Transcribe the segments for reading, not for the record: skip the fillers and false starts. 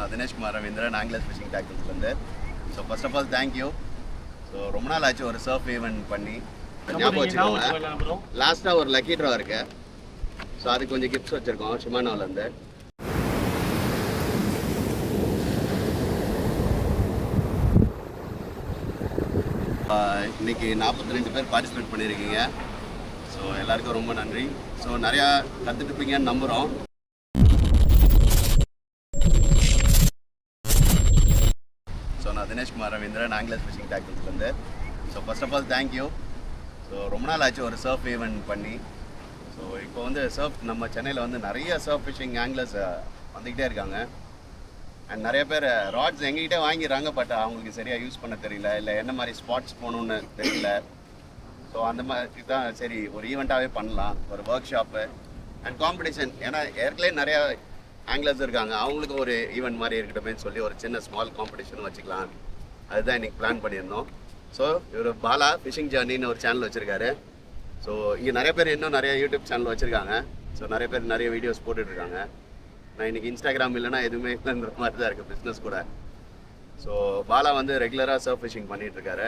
நான் Dineshkumar Ravindran anglers fishing டாக்டிக்ஸ்லேருந்து. So first of all thank you. So ரொம்ப நாள் ஆச்சு ஒரு சர்ஃப் ஈவெண்ட் பண்ணி. ஞாபகம் வச்சுக்கோங்க, லாஸ்ட்டாக ஒரு லக்கி ட்ரா இருக்கு. ஸோ அதுக்கு கொஞ்சம் கிஃப்ட்ஸ் வச்சுருக்கோம் ஷிமானோலேருந்து. இன்னைக்கு 42 பேர் பார்ட்டிசிபேட் பண்ணியிருக்கீங்க. ஸோ எல்லாருக்கும் ரொம்ப நன்றி. ஸோ நிறையா கற்றுட்டுருப்பீங்கன்னு நம்புகிறோம். ஸோ நான் தினேஷ்குமார் ரவீந்திரன் ஆங்கிலஸ் ஃபிஷிங் டாக்டிக்ஸ்லேருந்து. So first of all thank you. So ரொம்ப நாள் ஆச்சு ஒரு சர்ஃப் ஈவெண்ட் பண்ணி. ஸோ இப்போ வந்து சர்ஃப் நம்ம சென்னையில் வந்து நிறைய சர்ஃப் ஃபிஷிங் ஆங்கிலர்ஸ் வந்துக்கிட்டே இருக்காங்க. அண்ட் நிறைய பேர் ராட்ஸ் எங்ககிட்ட வாங்கிடுறாங்க, பட் அவங்களுக்கு சரியாக யூஸ் பண்ண தெரியல, இல்லை என்ன மாதிரி ஸ்பாட்ஸ் போகணுன்னு தெரியல. ஸோ அந்த மாதிரி தான் சரி ஒரு ஈவெண்ட்டாகவே பண்ணலாம், ஒரு ஒர்க் ஷாப்பு அண்ட் காம்படிஷன். ஏன்னா ஏற்கனவே நிறையா ஆங்கிலர்ஸ் இருக்காங்க, அவங்களுக்கு ஒரு ஈவெண்ட் மாதிரி இருக்கட்டுமே சொல்லி ஒரு சின்ன ஸ்மால் காம்படிஷனும் வச்சுக்கலாம். அதுதான் இன்றைக்கி பிளான் பண்ணியிருந்தோம். ஸோ இவர் பாலா ஃபிஷிங் ஜர்னின்னு ஒரு சேனல் வச்சுருக்காரு. ஸோ இங்கே நிறைய பேர் இன்னும் நிறைய யூடியூப் சேனல் வச்சுருக்காங்க. ஸோ நிறைய பேர் நிறைய வீடியோஸ் போட்டுட்ருக்காங்க. நான் இன்றைக்கி இன்ஸ்டாகிராம் இல்லைனா எதுவுமே இல்லைன்ற மாதிரி தான் இருக்குது பிஸ்னஸ் கூட. ஸோ பாலா வந்து ரெகுலராக சர்ஃப் ஃபிஷிங் பண்ணிகிட்ருக்காரு,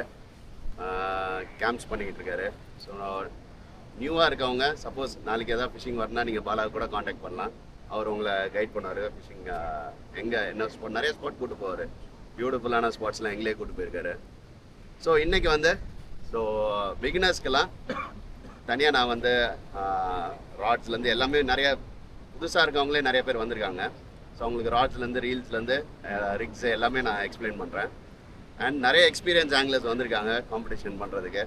கேம்ப்ஸ் பண்ணிக்கிட்டு இருக்காரு. ஸோ நியூவாக இருக்கவங்க சப்போஸ் நாளைக்கு எதாவது ஃபிஷிங் வரணும்னா நீங்கள் பாலாவை கூட காண்டாக்ட் பண்ணலாம். அவர் உங்களை கைட் பண்ணுவார். ஃபிஷிங் எங்கே என்ன ஸ்பாட், நிறைய ஸ்பாட் கூப்பிட்டு போவார். பியூட்டிஃபுல்லான ஸ்பாட்ஸ்லாம் எங்களே கூப்பிட்டு போயிருக்காரு. ஸோ இன்றைக்கி வந்து ஸோ பிகினர்ஸ்க்கெல்லாம் தனியாக நான் வந்து ராட்ஸ்லேருந்து எல்லாமே நிறைய புதுசாக இருக்கவங்களே நிறைய பேர் வந்திருக்காங்க. ஸோ அவங்களுக்கு ராட்ஸ்லேருந்து ரீல்ஸ்லேருந்து ரிக்ஸ் எல்லாமே நான் எக்ஸ்பிளைன் பண்ணுறேன். அண்ட் நிறைய எக்ஸ்பீரியன்ஸ் ஆங்கிலர்ஸ் வந்திருக்காங்க காம்படிஷன் பண்ணுறதுக்கு.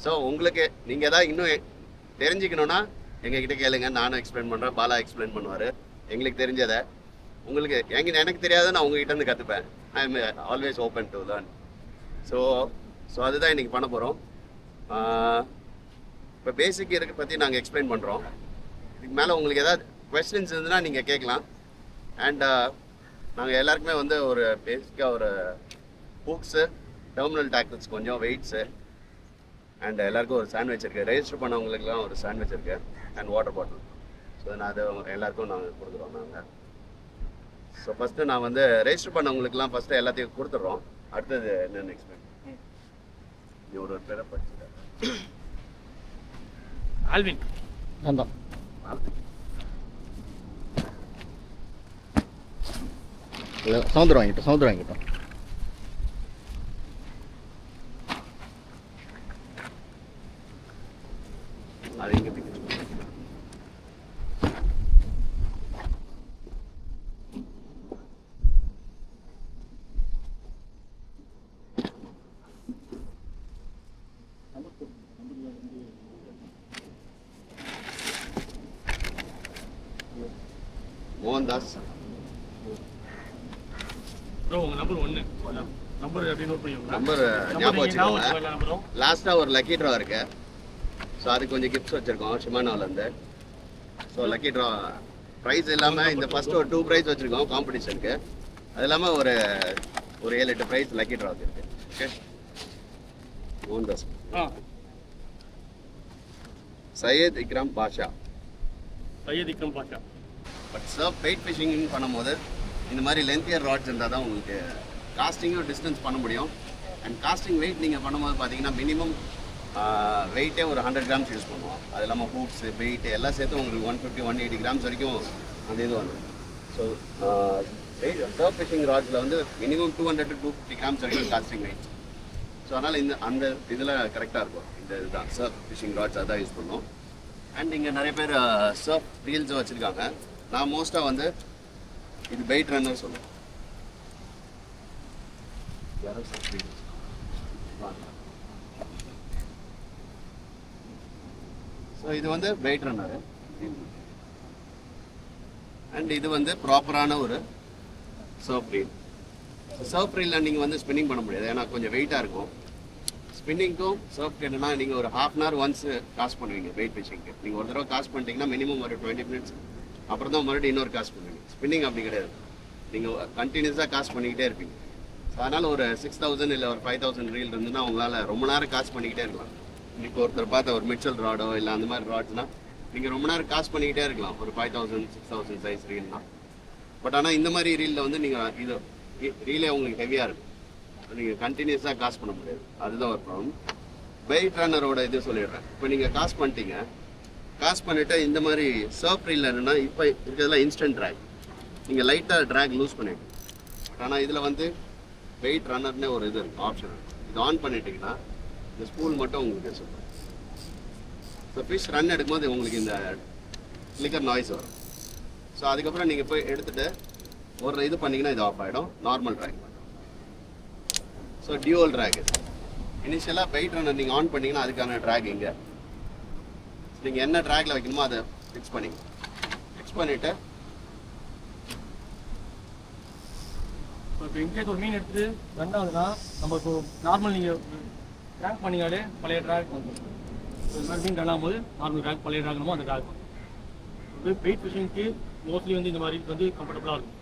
ஸோ உங்களுக்கு நீங்கள் எதாவது இன்னும் தெரிஞ்சுக்கணுன்னா எங்ககிட்ட கேளுங்க, நானும் எக்ஸ்பிளைன் பண்ணுறேன், பாலா எக்ஸ்பிளைன் பண்ணுவார். எங்களுக்கு தெரிஞ்சதை உங்களுக்கு எனக்கு தெரியாத நான் உங்ககிட்டேருந்து கற்றுப்பேன். I am always open to learn. So அதுதான் இன்றைக்கி பண்ண போகிறோம். இப்போ பேசிக் இருக்க பற்றி நாங்கள் எக்ஸ்பிளைன் பண்ணுறோம். இதுக்கு மேலே உங்களுக்கு ஏதாவது கொஸ்டின்ஸ் இருந்ததுன்னா நீங்கள் கேட்கலாம். அண்ட் நாங்கள் எல்லாருக்குமே வந்து ஒரு பேசிக்காக ஒரு ஹூக்ஸு, டெர்மினல் டாக்டிக்ஸ், கொஞ்சம் வெயிட்ஸு அண்ட் எல்லாருக்கும் ஒரு சாண்ட்விச் இருக்குது. ரெஜிஸ்டர் பண்ணவங்களுக்குலாம் ஒரு சாண்ட்விச் இருக்குது அண்ட் வாட்டர் பாட்டில். ஸோ நான் அது எல்லாருக்கும் நாங்கள் கொடுக்குறோம் நாங்கள். ஸோ ஃபஸ்ட்டு நான் வந்து ரெஜிஸ்டர் பண்ணவங்களுக்குலாம் ஃபஸ்ட்டு எல்லாத்தையும் கொடுத்துட்றோம். அடுத்தது என்னென்னு எக்ஸ்பிளைன் ஒரு பேரை படிச்சுட்டேன். ஆல்வின் ஆமாம், சவுந்தரம் வாங்கிட்டோம். அது இங்கே மோகன்தாஸ் ப்ரோ. உங்கள் நம்பர் 1 நம்பர் எப்படி நோட் பண்ணிக்கோங்க. நம்பர் ஞாபகம் வச்சுக்கோங்க. லாஸ்ட்டாக ஒரு லக்கி ட்ரா இருக்கு. ஸோ அதுக்கு கொஞ்சம் கிஃப்ட்ஸ் வச்சுருக்கோம் ஷிமானோலேருந்து. ஸோ லக்கி ட்ரா ப்ரைஸ் இல்லாமல் இந்த ஃபஸ்ட்டு ஒரு 2 ப்ரைஸ் வச்சுருக்கோம் காம்படிஷனுக்கு. அது இல்லாமல் ஒரு 7-8 ப்ரைஸ் லக்கி ட்ரா இருக்குது. Okay, Mohandas. Syed Ikram Basha. But surf weight fishing பண்ணும்போது இந்த மாதிரி லென்த்தியர் ராட்ஸ் இருந்தால் தான் உங்களுக்கு காஸ்டிங்கும் டிஸ்டன்ஸ் பண்ண முடியும். அண்ட் காஸ்டிங் வெயிட் நீங்கள் பண்ணும்போது பார்த்தீங்கன்னா மினிமம் வெயிட்டே ஒரு 100 கிராம்ஸ் யூஸ் பண்ணுவோம். அது இல்லாமல் ஹூக்ஸு, வெயிட்டு எல்லாம் சேர்த்து உங்களுக்கு 150-180 கிராம்ஸ் வரைக்கும் அந்த இது வந்துடும். ஸோ சர்ஃப் ஃபிஷிங் ராட்ஸில் வந்து மினிமம் 200-250 கிராம்ஸ் வரைக்கும் காஸ்டிங் வெயிட். ஸோ அதனால் அந்த இதில் கரெக்டாக இருக்கும். இந்த இதுதான் சர்ஃப் ஃபிஷிங் ராட்ஸ் அதான் யூஸ் பண்ணுவோம். அண்ட் இங்கே நிறைய பேர் சர்ஃப் ரீல்ஸும் வச்சுருக்காங்க. நான் மோஸ்ட்டாக வந்து இது பெயிட் ரன்னர் சொல்லுவேன். ஸோ இது வந்து பெயிட் ரன்னர். அண்ட் இது வந்து ப்ராப்பரான ஒரு சர்ஃப் ரீல். சர்ஃப் ரீலில் நீங்கள் வந்து ஸ்பின்னிங் பண்ண முடியாது, ஏன்னா கொஞ்சம் வெயிட்டாக இருக்கும். ஸ்பின்னிங்க்கும் சர்ஃப் கேட்டுனா நீங்கள் ஒரு ½ hour ஒன்ஸ் காஸ்ட் பண்ணுவீங்க. வெயிட் ஃபிஷிங்க்கு நீங்கள் ஒரு தடவை காஸ்ட் பண்ணிட்டீங்கன்னா மினிமம் ஒரு 20 மினிட்ஸ் அப்புறம் தான் மறுபடியும் இன்னொரு காஸ்ட் பண்ணுவீங்க. ஸ்பின்னிங் அப்படி கிடையாது, நீங்கள் கண்டினியூஸாக காஸ்ட் பண்ணிக்கிட்டே இருப்பீங்க. ஸோ அதனால் ஒரு 6000 இல்லை ஒரு 5000 ரீல் இருந்துன்னா உங்களால் ரொம்ப நேரம் காஸ்ட் பண்ணிக்கிட்டே இருக்கலாம். இப்போ ஒருத்தர் பார்த்த ஒரு மிச்சல் ராடோ இல்லை அந்த மாதிரி ராட்ஸ்னால் நீங்கள் ரொம்ப நேரம் காஸ்ட் பண்ணிக்கிட்டே இருக்கலாம். ஒரு 5000-6000 சைஸ் ரீல்னா பட் ஆனால் இந்த மாதிரி ரீலில் வந்து நீங்கள் இது ரீலே உங்களுக்கு ஹெவியாக இருக்கும், நீங்கள் கண்டினியூஸாக காசு பண்ண முடியாது, அதுதான் ஒரு ப்ராப்ளம். வெயிட் ரன்னரோட இது சொல்லிடுறேன். இப்போ நீங்கள் காசு பண்ணிட்டீங்க, காசு பண்ணிவிட்டு இந்த மாதிரி சர்ஃப் ரீல் என்னென்னா இப்போ இருக்கிறதுல இன்ஸ்டன்ட் ட்ராக், நீங்கள் லைட்டாக ட்ராக் லூஸ் பண்ணிவிட்டு. ஆனால் இதில் வந்து வெயிட் ரன்னர்னே ஒரு இது இருக்குது, ஆப்ஷன். இது ஆன் பண்ணிட்டீங்கன்னா இந்த ஸ்பூல் மட்டும் உங்களுக்கு சொல்லுங்கள். ஸோ ஃபிஷ் ரன் எடுக்கும்போது உங்களுக்கு இந்த ஃப்ளிக்கர் நாய்ஸ் வரும். ஸோ அதுக்கப்புறம் நீங்கள் போய் எடுத்துகிட்டு ஒரு இது பண்ணிங்கன்னா இது ஆஃப் ஆகிடும், நார்மல் ட்ராக் பண்ணும். So dual track. இனிஷியலாக வெயிட் ரன்னர் நீங்கள் ஆன் பண்ணிங்கன்னா அதுக்கான ட்ராக் இங்கே நீங்கள் என்ன ட்ராக்ல வைக்கணுமோ அதை ஃபிக்ஸ் பண்ணிங்க. ஃபிக்ஸ் பண்ணிவிட்டு இப்போ இன்கேஸ் ஒரு மீன் எடுத்துட்டு ரன் ஆகுதுன்னா நம்ம இப்போ நார்மல் நீங்கள் ட்ராக் பண்ணினாலே பழைய ட்ராக் வந்துடும். இது மாதிரி மீன் ரன் ஆகும்போது நார்மல் ட்ராக் பழைய ட்ராக் அந்த ட்ராக் வந்து வெயிட் ஃபிஷிங்க்கு மோஸ்ட்லி வந்து இந்த மாதிரி வந்து கம்ஃபர்டபுளாக இருக்கும்.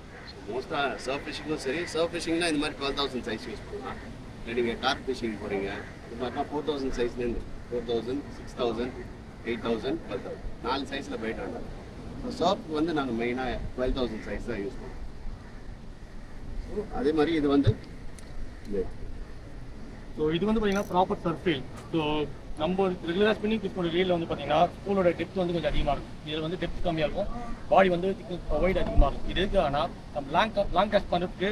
மோஸ்ட்டாக சர்ஃப் ஃபிஷிங்கும் சரி, சர்ஃப் ஃபிஷிங்னா இந்த மாதிரி 12,000 சைஸ் யூஸ் பண்ணலாம். இல்லை நீங்கள் கார்ப் ஃபிஷிங் போகிறீங்க இது மாதிரினா 4,000 சைஸ்லேருந்து 4,000, 6,000, 8,000, 12,000 4 சைஸில் போயிட்டு வந்தோம். ஸோ சர்ஃப் வந்து நாங்கள் மெயினாக 12,000 சைஸ் தான் யூஸ் பண்ணுவோம். ஸோ அதே மாதிரி இது வந்து ஸோ இது வந்து பார்த்தீங்கன்னா ப்ராப்பர் சர்ஃபேல். ஸோ நம்ம ரெகுலராக ஸ்பின்னிங் ஃபிஷ் பண்ணுற ரீலில் வந்து பார்த்தீங்கன்னா ஸ்கூலோட டெப்த் வந்து கொஞ்சம் அதிகமாக இருக்கும். இதில் வந்து டெப்த் கம்மியாக இருக்கும், பாடி வந்து ஒயிட் அதிகமாக இருக்கும். இது எதுக்கு ஆனால் நம்ம லாங் கேஸ்ட் பண்ணுறதுக்கு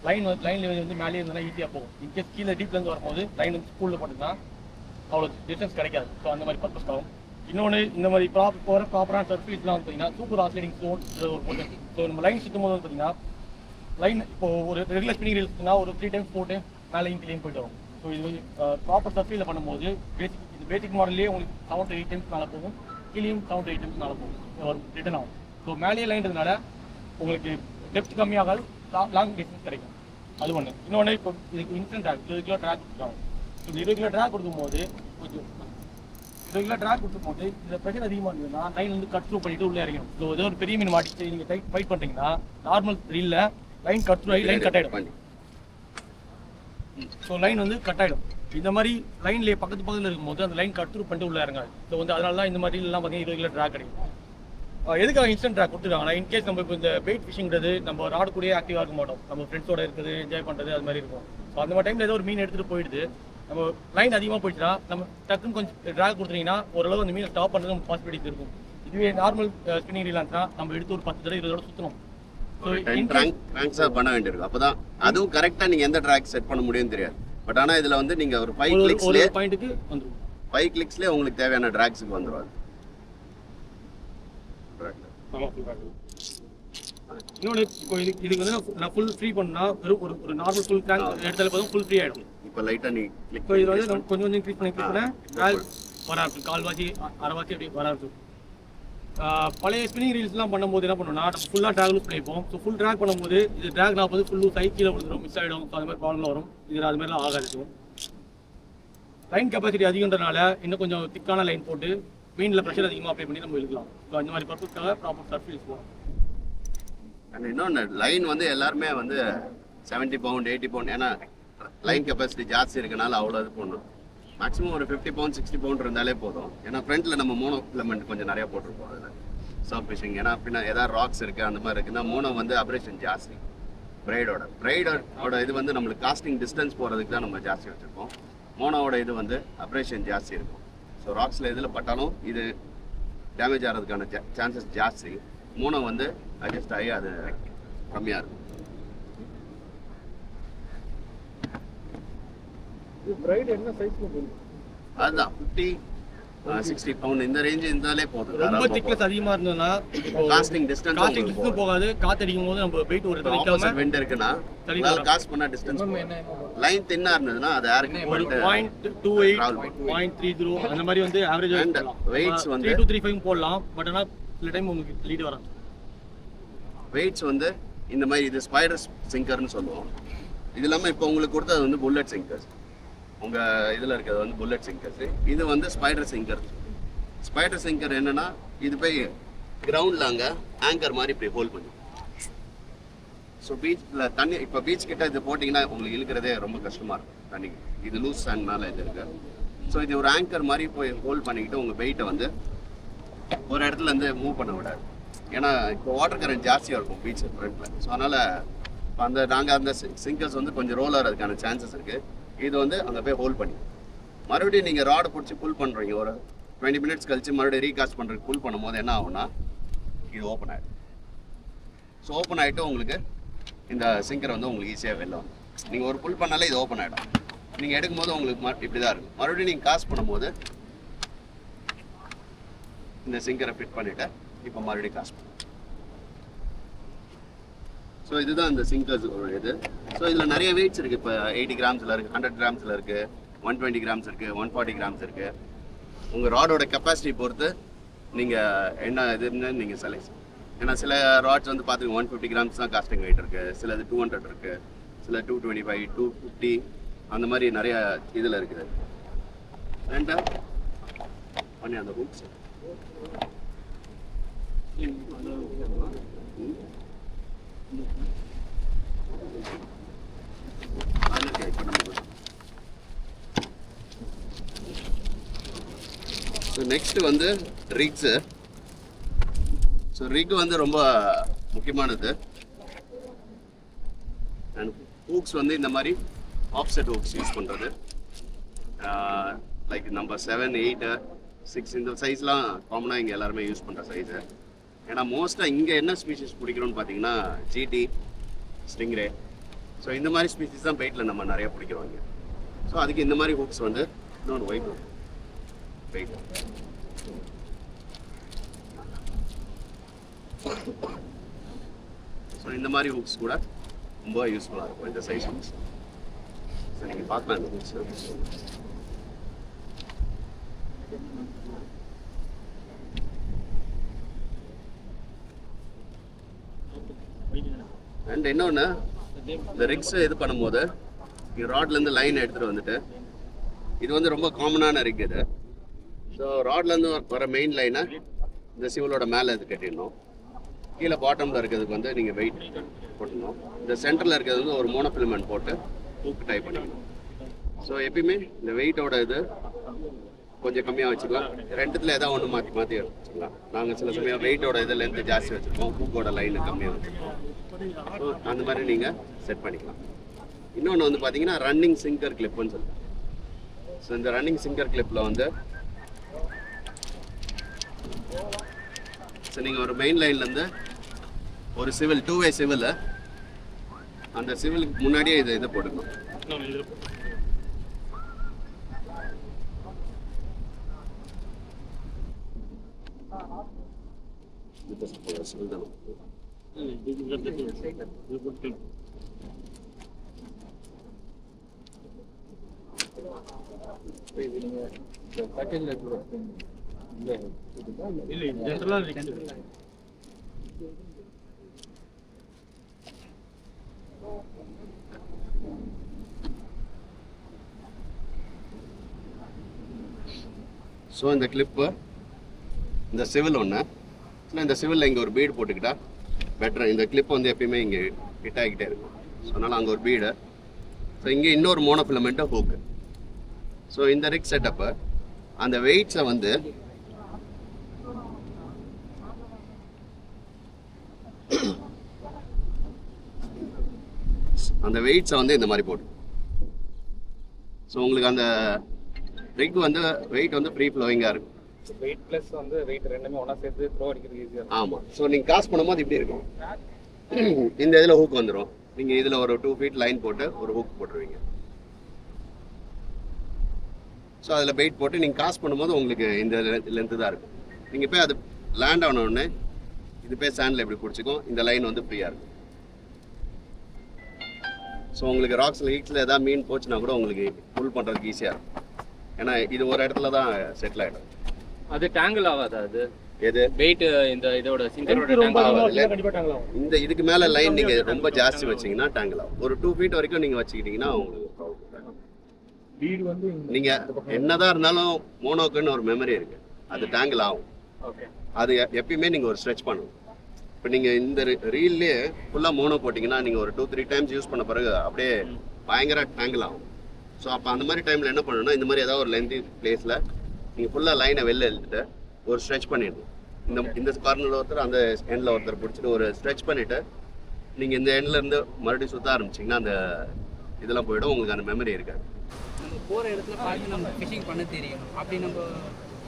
லைனில் வந்து மேலே இருந்தால் ஈஸியாக போகும். இன்கேஸ் கீழே டீப்லேருந்து வரும்போது லைன் வந்து ஸ்கூலில் போட்டுன்னா அவ்வளோ டிஸ்டன்ஸ் கிடைக்காது. ஸோ அந்த மாதிரி பர்பஸ் ஆகும். இன்னொன்று இந்த மாதிரி ப்ராப்பரான சர்ஃபேஸ்லாம் வந்து பார்த்தீங்கன்னா சூப்பர் ஆசிலேட்டிங் ஸ்டோன் ஒரு போட்டு. ஸோ நம்ம லைன் சுற்றும் போது வந்து பார்த்தீங்கன்னா லைன் இப்போ ஒரு ரெகுலர் ஸ்பின்னிங் ரீல்ஸ்னா ஒரு 3 times 4 times மேலேயும் கிளீன் போயிட்டு வரும். ஸோ இது வந்து ப்ராப்பர் சர்ஃபேஸில் பண்ணும்போது பேசிக் மாடல்லேயே உங்களுக்கு 7 to 8 times மேலே போகும், கீழேயும் 7 to 8 times மேலே போகும், ஒரு ரிட்டர்ன் ஆகும். ஸோ மேலேயே லைன்றதுனால உங்களுக்கு டெப்த் கம்மியாகாது, லாங் டிஸ்டன்ஸ் கிடைக்கும். அது ஒன்று. இன்னொன்று இப்போ இதுக்கு இன்ஸ்டன்ட் ட்ராக் 20 கிலோ ட்ராக் கொடுத்துருக்காங்க. ஸோ 20 கிலோ ட்ராக் கொடுக்கும்போது கொஞ்சம் 20 கிலோ ட்ராக் கொடுக்கும்போது இதில் ப்ரெஷர் அதிகமாக இருந்ததுன்னா லைன் வந்து கட் த்ரூ பண்ணிட்டு உள்ளே இறங்கிடும். ஸோ ஏதோ ஒரு பெரிய மீன் மாட்டிட்டு நீங்கள் ஃபைட் பண்ணுறீங்கன்னா நார்மல் ரீலில் லைன் கட் த்ரூ ஆகி லைன் கட் ஆகிடும். ஸோ லைன் வந்து கட் ஆகிடும். இந்த மாதிரி லைன்லேயே பக்கத்தில் இருக்கும்போது அந்த லைன் கட் த்ரூ பண்ணிட்டு உள்ளே இறங்காது. ஸோ வந்து அதனால தான் இந்த மாதிரி எல்லாம் பார்த்தீங்கன்னா 20 கிலோ ட்ராக் கிடைக்கும். எதுக்காக இன்ஸ்டன்ட் ட்ராக் கொடுத்துருக்காங்கன்னா இன்கேஸ் நம்ம இப்போ இந்த வெயிட் ஃபிஷிங்கிறது நம்ம ராடு கூடயே ஆக்டிவாக இருக்க மாட்டோம், நம்ம ஃப்ரெண்ட்ஸோட இருக்குது என்ஜாய் பண்ணுறது அது மாதிரி இருக்கும். ஸோ அந்த மாதிரி டைமில் ஏதோ ஒரு மீன் எடுத்துகிட்டு போயிடுது, நம்ம லைன் அதிகமாக போயிடுச்சுன்னா நம்ம டக்குன்னு கொஞ்சம் ட்ராக் கொடுத்தீங்கன்னா ஓரளவு அந்த மீனை ஸ்டாப் பண்ணுறது நம்ம பாசிபிலிட்டிஸ் இருக்கும். இதுவே நார்மல் ஸ்பின்னிங் ரீலான்ஸ்னா நம்ம எடுத்து ஒரு 10 தடவை 20 தடவை சுற்றணும். பண்ண வேண்டியிருக்கும். அப்பதான் அதுவும் கரெக்டா நீங்க எந்த ட்ராக் செட் பண்ண முடியும்னு தெரியாது. பட் ஆனா இதுல வந்து நீங்க ஒரு 5 கிளிக்ஸ்லயே பாயிண்ட்டுக்கு வந்துரும். 5 கிளிக்ஸ்லயே உங்களுக்கு தேவையான ட்ராக்ஸ்க்கு வந்துரும். இன்னொன்று இப்போ இதுக்கு வந்து நான் ஃபுல் ஃப்ரீ பண்ணா ஒரு நார்மல் ஃபுல் டேங்க் எடுத்தாலே போதும், ஃபுல் ஃப்ரீ ஆகிடும். இப்போ லைட்டா நீ கிளிக் இப்போ இது வந்து கொஞ்சம் கொஞ்சம் இன்க்ரீஸ் பண்ணி ட்ராக் வர இருக்கும், கால்வாசி அரைவாசி அப்படி வர இருக்கும். பழைய ஸ்பின்னிங் ரீல்ஸ்லாம் பண்ணும்போது என்ன பண்ணுவோம்னா நம்ம ஃபுல்லாக ட்ராக் லூஸ் பண்ணிப்போம். ஸோ ஃபுல் ட்ராக் பண்ணும்போது இது ட்ராக் 40 ஃபுல் லூஸ் ஆகி கீழே விழுந்துடும், மிஸ் ஆகிடும். ஸோ அது மாதிரி ப்ராப்ளம் வரும். இது அது மாதிரிலாம் ஆகாது. லைன் கெப்பாசிட்டி அதிகன்றனால இன்னும் கொஞ்சம் திக்கான லைன் போட்டு மீனில் ப்ரெஷர் அதிகமாக அப்ளை பண்ணி நம்ம இழுக்கலாம். ஸோ அந்த மாதிரி பர்பஸ்க்காக ப்ராப்பர் சர்ஃபேஸ் போகும். அண்ட் இன்னொன்று லைன் வந்து எல்லாருமே வந்து 70 பவுண்ட் 80 பவுண்ட், ஏன்னா லைன் கெப்பாசிட்டி ஜாஸ்தி இருக்கனால அவ்வளோ இது பண்ணணும். மேக்ஸிமம் ஒரு 50 பவுண்ட் 60 பவுண்ட் இருந்தாலே போதும். ஏன்னா ஃப்ரண்ட்டில் நம்ம மோனோ ஃபிலமெண்ட் கொஞ்சம் நிறையா போட்டிருப்போம் அதில் சர்ஃப் ஃபிஷிங். ஏன்னா பின்னா ஏதாவது ராக்ஸ் இருக்குது அந்த மாதிரி இருக்குன்னா மோனோ வந்து அப்ரேஷன் ஜாஸ்தி. பிரைடோட இது வந்து நம்மளுக்கு காஸ்டிங் டிஸ்டன்ஸ் போகிறதுக்கு தான் நம்ம ஜாஸ்தி வச்சுருப்போம். மோனோவோட இது வந்து அப்ரேஷன் ஜாஸ்தி இருக்கும். ஸோ ராக்ஸில் இதில் பட்டாலும் இது டேமேஜ் ஆகிறதுக்கான சான்சஸ் ஜாஸ்தி. மோனோ வந்து அட்ஜஸ்ட் ஆகி அது கம்மியாக இருக்கும். பிரைட் என்ன சைஸ்ல போகுது? அதுதான் 50 60 பவுண்ட் இந்த ரேஞ்ச் இருந்தாலே போதும். ரொம்ப திக்னஸ் அதிகமா இருந்ததுன்னா காஸ்டிங் டிஸ்டன்ஸ் போகாது. காத்து அடிக்கும் போது நம்ம வெயிட் ஒரு நிக்காம வெண்ட் இருக்குன்னா காஸ்ட் பண்ண டிஸ்டன்ஸ் லைன் தின்னா இருந்ததுன்னா அது ஏருக்கு ஒரு 0.28 0.30 அந்த மாதிரி வந்து ஆவரேஜ் வெயிட்ஸ் வந்து 3 to 3.5 போடலாம். பட் ஆனா சில டைம் உங்களுக்கு லீட் வராது. வெயிட்ஸ் வந்து இந்த மாதிரி இது ஸ்பைடர் சிங்கர்னு சொல்லுவோம். இது இல்லாமல் இப்போ உங்களுக்கு கொடுத்தது வந்து புல்லட் சிங்கர்ஸ். உங்கள் இதில் இருக்கிறது வந்து புல்லட் சிங்கர்ஸ். இது வந்து ஸ்பைடர் சிங்கர். ஸ்பைடர் சிங்கர் என்னன்னா இது போய் கிரவுண்டில் அங்கே ஆங்கர் மாதிரி இப்படி ஹோல்ட் பண்ணி. ஸோ பீச்சில் தண்ணி இப்போ பீச் கிட்ட இது போட்டிங்கன்னா உங்களுக்கு இழுக்கிறதே ரொம்ப கஷ்டமாக இருக்கும் தண்ணி. இது லூஸ் சாண்ட் மேலே இது இருக்கு. ஸோ இது ஒரு ஆங்கர் மாதிரி போய் ஹோல்ட் பண்ணிக்கிட்டு உங்கள் வெயிட்டை வந்து ஒரு இடத்துல இருந்து மூவ் பண்ண விடாது. ஏன்னா இப்போ வாட்டர் கரண்ட் ஜாஸ்தியாக இருக்கும் பீச் ஃப்ரண்ட்டில். ஸோ அதனால் நாங்கள் அந்த சிங்கர்ஸ் வந்து கொஞ்சம் ரோல் ஆகிறதுக்கான சான்சஸ் இருக்குது. இது வந்து அங்கே போய் ஹோல்ட் பண்ணி மறுபடியும் நீங்கள் ராடு பிடிச்சி புல் பண்ணுறீங்க, ஒரு 20 மினிட்ஸ் கழிச்சு மறுபடியும் ரீகாஸ்ட் பண்ணுறதுக்கு புல் பண்ணும்போது என்ன ஆகும்னா இது ஓப்பன் ஆகிடும். ஸோ ஓப்பன் ஆகிட்டு உங்களுக்கு இந்த சிங்கர் வந்து உங்களுக்கு ஈஸியாக வெளில வரும். நீங்கள் ஒரு புல் பண்ணாலே இது ஓப்பன் ஆகிடும். நீங்கள் எடுக்கும்போது உங்களுக்கு இப்படி தான் இருக்கும். மறுபடியும் நீங்கள் காஸ்ட் பண்ணும்போது இந்த சிங்கரை ஃபிட் பண்ணிவிட்டு இப்போ மறுபடியும் காஸ்ட் பண்ணுவோம். ஸோ இதுதான் இந்த சிங்கர்ஸ் இது. ஸோ இதில் நிறைய வெயிட்ஸ் இருக்குது. இப்போ 80 கிராம்ஸில் இருக்குது, 100 கிராம்ஸில் இருக்குது, 120 கிராம்ஸ் இருக்குது, 140 கிராம்ஸ் இருக்குது. உங்கள் ராடோட கெப்பாசிட்டி பொறுத்து நீங்கள் என்ன இதுன்னு நீங்கள் செலக்ட். ஏன்னா சில ராட்ஸ் வந்து பார்த்துங்க 150 கிராம்ஸ் தான் காஸ்டிங் வெயிட் இருக்குது, சிலது 200 இருக்குது, சில 225, 250 அந்த மாதிரி நிறைய இதில் இருக்குது. ரெண்டா பண்ணி அந்த ஹூக்ஸ் ஸோ நெக்ஸ்ட் வந்து ரிக்ஸு. ஸோ ரிக் வந்து ரொம்ப முக்கியமானது. அண்ட் ஹூக்ஸ் வந்து இந்த மாதிரி ஆஃப்செட் ஹூக்ஸ் யூஸ் பண்ணுறது. லைக் நம்பர் 7, 8, 6 இந்த சைஸ்லாம் காமனாக இங்கே எல்லாருமே யூஸ் பண்ணுற சைஸு. ஏன்னா மோஸ்ட்டாக இங்கே என்ன ஸ்பீஷிஸ் பிடிக்கிறோன்னு பார்த்தீங்கன்னா ஜிடி, ஸ்டிங்ரே. ஸோ இந்த மாதிரி ஸ்பீஷிஸ் தான் பைட்டில் நம்ம நிறைய பிடிக்கிறோம் இங்கே. ஸோ அதுக்கு இந்த மாதிரி ஹூக்ஸ் வந்து இன்னொன்று ஒயிட் வெயிட். ஸோ இந்த மாதிரி ஹூக்ஸ் கூட ரொம்ப யூஸ்ஃபுல்லாக இருக்கும் இந்த சைஸ் ஹூக்ஸ். ஸோ நீங்கள் பார்க்கலாம் இந்த ஹூக்ஸ். அண்ட் இன்னொன்று இந்த ரிக்ஸ் இது பண்ணும்போது ராட்லேருந்து லைன் எடுத்துகிட்டு வந்துட்டு இது வந்து ரொம்ப காமனான ரிக் இது. ஸோ ராட்லேருந்து வர மெயின் லைனை இந்த சிவலோட மேலே இது கட்டிடணும். கீழே பாட்டமில் இருக்கிறதுக்கு வந்து நீங்கள் வெயிட் போட்டணும். இந்த சென்டரில் இருக்கிறது வந்து ஒரு மோனோஃபிலமெண்ட் போட்டு ஹூக் டைப் பண்ணிக்கணும். ஸோ எப்பயுமே இந்த வெயிட்டோட இது கொஞ்சம் கம்மியாக வச்சுக்கலாம். ரெண்டுத்தில் ஏதாவது ஒன்று மாற்றி மாற்றி வச்சுக்கலாம். நாங்கள் சில சமயம் வெயிட்டோட இது லென்த்து ஜாஸ்தி வச்சுருக்கோம், ஹூக்கோட லைனு கம்மியாக வச்சுருக்கோம். ஸோ அந்த மாதிரி நீங்கள் செட் பண்ணிக்கலாம். இன்னொன்று வந்து பார்த்தீங்கன்னா ரன்னிங் சிங்கர் கிளிப்புன்னு சொல்லுவோம். ஸோ இந்த ரன்னிங் சிங்கர் கிளிப்பில் வந்து ஸோ நீங்கள் ஒரு மெயின் லைன்லேருந்து ஒரு சிவில் 2-வே சிவில் அந்த சிவிலுக்கு முன்னாடியே இதை போட்டுக்கணும். ஸோ இந்த கிளிப்பு இந்த சிவில் ஒன்று இல்லை, இந்த சிவிலில் இங்கே ஒரு பீடு போட்டுக்கிட்டா பெட்டர். இந்த கிளிப் வந்து எப்பயுமே இங்கே ஹிட் ஆகிக்கிட்டே இருக்கும். ஸோ அதனால் அங்கே ஒரு பீடு. ஸோ இங்கே இன்னொரு மோனோஃபிலமெண்ட்டு ஹூக்கு. ஸோ இந்த ரிக் செட்டப்பை அந்த வெயிட்ஸை வந்து இந்த மாதிரி போட்டு. ஸோ உங்களுக்கு அந்த ரிக் வந்து வெயிட் வந்து ஃப்ரீ ஃப்ளோயிங்காக இருக்கும். வெயிட் ப்ளஸ் வந்து வெயிட் ரெண்டுமே ஒன்றா சேர்த்து த்ரோ அடிக்கிறது ஈஸியாக இருக்கும். ஆமாம். ஸோ நீங்கள் காசு பண்ணும்போது இப்படி இருக்கும். இந்த இதில் ஹூக் வந்துடும். நீங்கள் இதில் ஒரு 2 ஃபீட் லைன் போட்டு ஒரு ஹூக் போட்டுருவீங்க. ஸோ அதில் வெயிட் போட்டு நீங்கள் காசு பண்ணும்போது உங்களுக்கு இந்த லென்த்து தான் இருக்கும். நீங்கள் போய் அது லேண்ட் ஆனோடனே இது போய் சேண்டில் எப்படி பிடிச்சிக்கும், இந்த லைன் வந்து ஃப்ரீயாக இருக்கும். ஸோ உங்களுக்கு ராக்ஸில் ஹீட்ஸில் எதாவது மீன் போச்சுன்னா கூட உங்களுக்கு புல் பண்ணுறதுக்கு ஈஸியாக இருக்கும். ஏன்னா இது ஒரு இடத்துல தான் செட்டில் ஆகிடும். அது டேங்கிள் ஆகாது. அது எது வெயிட் இந்த இதோட சிங்கரோட இந்த இதுக்கு மேலே லைன் நீங்கள் ரொம்ப ஜாஸ்தி வச்சிங்கன்னா டேங்கிள் ஆகும். ஒரு 2 ஃபீட் வரைக்கும் நீங்கள் வச்சுக்கிட்டிங்கன்னா உங்களுக்கு வீடு வந்து நீங்கள் என்னதான் இருந்தாலும் மோனோக்குன்னு ஒரு மெமரி இருக்குது, அது டேங்கிள் ஆகும். அது எப்பயுமே நீங்கள் ஒரு ஸ்ட்ரெச் பண்ணணும். இப்போ நீங்கள் இந்த ரீல்லேயே ஃபுல்லாக மோனோ போட்டிங்கன்னா நீங்கள் ஒரு 2-3 டைம்ஸ் யூஸ் பண்ண பிறகு அப்படியே பயங்கர டேங்கிள் ஆகும். ஸோ அப்போ அந்த மாதிரி டைமில் என்ன பண்ணணும்னா இந்த மாதிரி ஏதாவது ஒரு லென்த்தி பிளேஸில் நீங்கள் ஃபுல்லாக லைனை வெளில எழுதிட்டு ஒரு ஸ்ட்ரெச் பண்ணிடணும். இந்த கார்னரில் ஒருத்தர் அந்த எண்டில் ஒருத்தர் பிடிச்சிட்டு ஒரு ஸ்ட்ரெச் பண்ணிவிட்டு நீங்கள் இந்த எண்ட்ல இருந்து மறுபடியும் சுற்ற ஆரம்பிச்சிங்கன்னா அந்த இதெல்லாம் போயிடும், உங்களுக்கு அந்த மெமரி இருக்காது. நம்ம போகிற இடத்துல பார்த்து நம்ம ஃபிஷிங் பண்ண தெரியணும். அப்படி நம்ம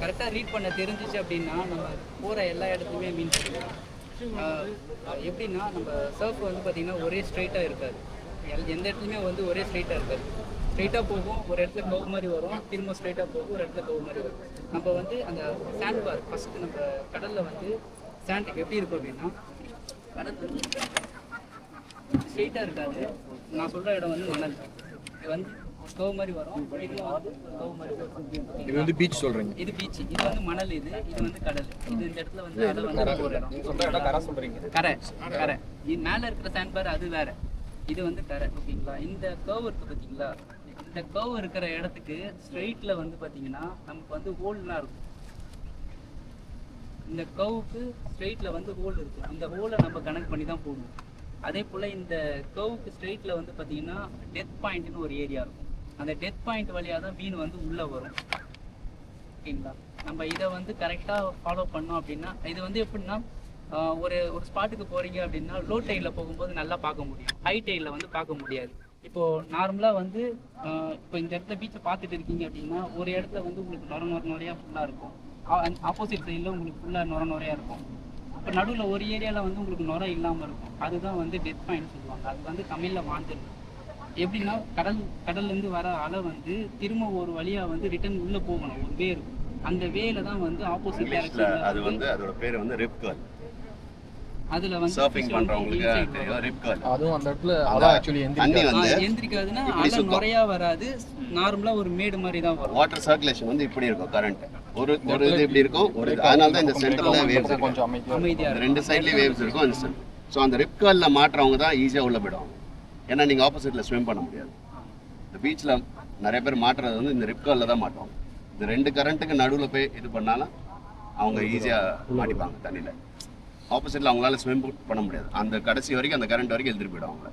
கரெக்டாக ரீட் பண்ண தெரிஞ்சிச்சு அப்படின்னா நம்ம போகிற எல்லா இடத்துலையுமே மீன் பிடிக்கலாம். எப்படின்னா நம்ம சர்ஃப் வந்து பார்த்திங்கன்னா ஒரே ஸ்ட்ரைட்டாக இருக்காது, எந்த இடத்துலையுமே வந்து ஒரே ஸ்ட்ரைட்டாக இருக்காது. ஸ்ட்ரைட்டாக போகும், ஒரு இடத்துல கவு மாதிரி வரும், திரும்ப ஸ்ட்ரைட்டாக போகும், ஒரு இடத்துல கவு மாதிரி வரும். நம்ம வந்து அந்த சாண்ட் பார் ஃபஸ்ட்டு நம்ம கடலில் வந்து சாண்ட் எப்படி இருக்கும் அப்படின்னா கடல் வந்து ஸ்ட்ரெயிட்டாக இருக்காது. நான் சொல்கிற இடம் வந்து மணல், இது வந்து கவு மாதிரி வரும், இதுவும் வந்து கவு மாதிரி வரும். இது வந்து பீச் சொல்றீங்க, இது பீச், இது வந்து மணல், இது வந்து கடல். இது இந்த இடத்துல வந்து அலை வந்து ஒரு இடம். சொல்ற இடம் கரை சொல்றீங்க. கரை கரை இது மேலே இருக்கிற சாண்ட் பார் அது வேற, இது வந்து கரை. ஓகேங்களா? இந்த கர்வ் இருக்குது பார்த்தீங்களா, இந்த கர்வ் இருக்கிற இடத்துக்கு ஸ்ட்ரெயிட்டில் வந்து பார்த்தீங்கன்னா நமக்கு வந்து ஹோல்லாம் இருக்கும். இந்த கர்வுக்கு ஸ்ட்ரெயிட்டில் வந்து ஹோல் இருக்குது, இந்த ஹோலை நம்ம கனெக்ட் பண்ணி தான் போடணும். அதே போல் இந்த கர்வுக்கு ஸ்ட்ரெயிட்டில் வந்து பார்த்தீங்கன்னா டெத் பாயிண்ட்னு ஒரு ஏரியா இருக்கும். அந்த டெத் பாயிண்ட் வழியாக தான் மீன் வந்து உள்ளே வரும். ஓகேங்களா? நம்ம இதை வந்து கரெக்டாக ஃபாலோ பண்ணோம் அப்படின்னா இது வந்து எப்படின்னா ஒரு ஸ்பாட்டுக்கு போகிறீங்க அப்படின்னா லோ டைடில் போகும்போது நல்லா பார்க்க முடியும், ஹை டைடில் வந்து பார்க்க முடியாது. இப்போது நார்மலாக வந்து இப்போ இந்த இடத்துல பீச்சை பார்த்துட்டு இருக்கீங்க அப்படின்னா ஒரு இடத்துல வந்து உங்களுக்கு நுரையாக ஃபுல்லாக இருக்கும், ஆப்போசிட் சைடில் உங்களுக்கு ஃபுல்லாக நுரையாக இருக்கும். இப்போ நடுவில் ஒரு ஏரியாவில் வந்து உங்களுக்கு நுரை இல்லாமல் இருக்கும், அதுதான் வந்து டெத் பாயிண்ட் சொல்லுவாங்க. அது வந்து தமிழில் வாண்டல். எப்படின்னா கடல்லேருந்து வர அலை வந்து திரும்ப ஒரு வழியாக வந்து ரிட்டர்ன் உள்ளே போகணும், ஒரு வே இருக்கும். அந்த வேல தான் வந்து ஆப்போசிட் டைரக்ஷன்ல அது வந்து அதோட பேர் வந்து ரிப் கர்ல். அதுல வந்து சர்ஃபிங் பண்றவங்களுக்கு தெரியும் ரிப் கர்ல். அதுவும் அந்த இடத்துல அலை ஆக்சுவலி தண்ணி வந்து எந்திரிக்காதுன்னா அலை நுரையா வராது, நார்மலா ஒரு மேடு மாதிரி தான் வரும். வாட்டர் சர்க்குலேஷன் வந்து இப்படி இருக்கும், கரண்ட் ஒரு இது இப்படி இருக்கும், ஒரு அதனால தான் இந்த சென்டர்ல வேவ்ஸ் கொஞ்சம் அமைதியா ரெண்டு சைட்லயும் வேவ்ஸ் இருக்கும். அந்த ஸோ அந்த ரிப் கர்ல்ல மாற்றவங்க தான் ஈஸியா உள்ள போயிடுவாங்க. ஏன்னா நீங்க ஆப்போசிட்ல ஸ்விம் பண்ண முடியாது. இந்த பீச்ல நிறைய பேர் மாட்டுறது வந்து இந்த ரிப் கர்ல்ல தான் மாட்டுவாங்க. இந்த ரெண்டு கரண்ட்டுக்கு நடுவில் போய் இது பண்ணாலும் அவங்க ஈஸியாக மாட்டிப்பாங்க தண்ணியில். ஆப்போசிட்டில் அவங்களால ஸ்விம் பண்ண முடியாது, அந்த கடைசி வரைக்கும் அந்த கரண்ட் வரைக்கும் எழுதிட்டு போயிடுவாங்க.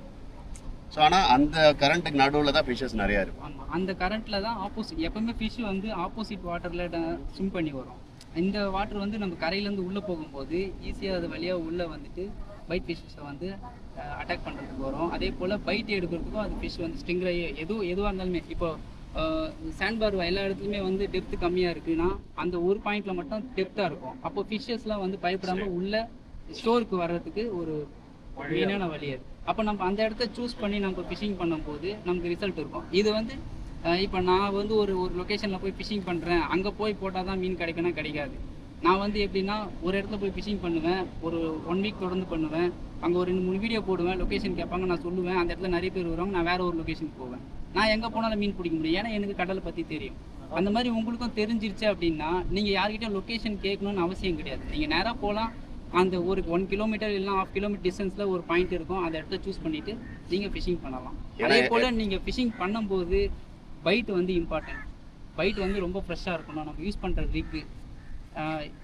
ஸோ ஆனால் அந்த கரண்ட்டுக்கு நடுவில் தான் ஃபிஷஸ் நிறையா இருக்கும். ஆமாம், அந்த கரண்ட்டில் தான் ஆப்போசிட் எப்போவுமே ஃபிஷ் வந்து ஆப்போசிட் வாட்டரில் ஸ்விம் பண்ணி வரும். இந்த வாட்டர் வந்து நம்ம கரையிலேருந்து உள்ளே போகும்போது ஈஸியாக அது வழியாக உள்ளே வந்துட்டு பைட் ஃபிஷ்ஷை வந்து அட்டாக் பண்ணுறதுக்கு வரும். அதே போல் பைட் எடுக்கிறதுக்கும் அது ஃபிஷ் வந்து ஸ்டிங்ரை எதுவாக இருந்தாலுமே இப்போ சாண்ட்பார் எல்லா இடத்துலையுமே வந்து டெப்த்து கம்மியாக இருக்குன்னா அந்த ஒரு பாயிண்டில் மட்டும் டெப்த்தாக இருக்கும். அப்போ ஃபிஷ்ஷஸ்லாம் வந்து பயப்படாமல் உள்ள ஸ்டோருக்கு வர்றதுக்கு ஒரு மெயினான வழி அது. அப்போ நம்ம அந்த இடத்த சூஸ் பண்ணி நம்ம ஃபிஷிங் பண்ணும்போது நமக்கு ரிசல்ட் இருக்கும். இது வந்து இப்போ நான் வந்து ஒரு லொக்கேஷனில் போய் ஃபிஷிங் பண்ணுறேன், அங்கே போய் போட்டால் தான் மீன் கிடைக்குன்னா கிடைக்காது. நான் வந்து எப்படின்னா ஒரு இடத்துல போய் ஃபிஷிங் பண்ணுவேன், ஒரு 1 வீக் தொடர்ந்து பண்ணுவேன், அங்கே ஒரு 2-3 வீடியோ போடுவேன், லொக்கேஷன் கேட்பாங்க, நான் சொல்லுவேன், அந்த இடத்துல நிறைய பேர் வருவாங்க, நான் வேறு ஒரு லொக்கேஷனுக்கு போவேன். நான் எங்கே போனாலும் மீன் பிடிக்க முடியும், ஏன்னா எனக்கு கடலை பற்றி தெரியும். அந்த மாதிரி உங்களுக்கும் தெரிஞ்சிருச்சு அப்படின்னா நீங்கள் யார்கிட்ட லொக்கேஷன் கேட்கணும்னு அவசியம் கிடையாது. நீங்கள் நேராக போகலாம், அந்த ஒரு 1 கிலோமீட்டர் இல்லைனா 1/2 கிலோமீட்டர் டிஸ்டன்ஸில் ஒரு பாயிண்ட் இருக்கும், அந்த இடத்த சூஸ் பண்ணிவிட்டு நீங்கள் ஃபிஷிங் பண்ணலாம். அதே போல் நீங்கள் ஃபிஷிங் பண்ணும்போது பைட் வந்து இம்பார்ட்டன்ட். பைட் வந்து ரொம்ப ஃப்ரெஷ்ஷாக இருக்கணும். நம்ம யூஸ் பண்ணுற ரிக்கு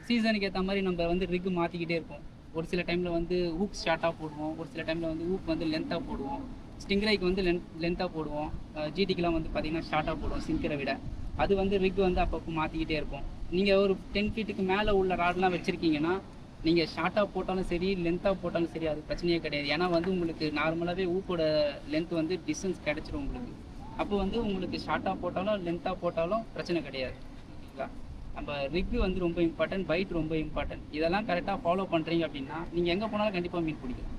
சீசனுக்கு ஏற்ற மாதிரி நம்ம வந்து ரிக்கு மாற்றிக்கிட்டே இருப்போம். ஒரு சில டைமில் வந்து ஹூக் ஷார்ட்டாக போடுவோம், ஒரு சில டைமில் வந்து ஹூக் வந்து லென்த்தாக போடுவோம். ஸ்டிங்ரைக்கு வந்து லென்த்தாக போடுவோம், ஜிடிக்கெலாம் வந்து பார்த்திங்கன்னா ஷார்ட்டாக போடுவோம் சிங்கரை விட. அது வந்து ரிக் வந்து அப்பப்போ மாற்றிக்கிட்டே இருப்போம். நீங்கள் ஒரு 10 ஃபீட்டுக்கு மேலே உள்ள ராட்லாம் வச்சுருக்கீங்கன்னா நீங்கள் ஷார்ட்டாக போட்டாலும் சரி லென்த்தாக போட்டாலும் சரி அது பிரச்சனையே கிடையாது. ஏன்னா வந்து உங்களுக்கு நார்மலாகவே ஊப்போட லென்த் வந்து டிஸ்டன்ஸ் கிடச்சிரும் உங்களுக்கு. அப்போ வந்து உங்களுக்கு ஷார்ட்டாக போட்டாலும் லென்த்தாக போட்டாலும் பிரச்சனை கிடையாது. ஓகேங்களா? நம்ம ரிக்கு வந்து ரொம்ப இம்பார்ட்டன்ட், பைட் ரொம்ப இம்பார்ட்டன்ட். இதெல்லாம் கரெக்டாக ஃபாலோ பண்ணுறீங்க அப்படின்னா நீங்கள் எங்கே போனாலும் கண்டிப்பாக மீன் பிடிக்கும்.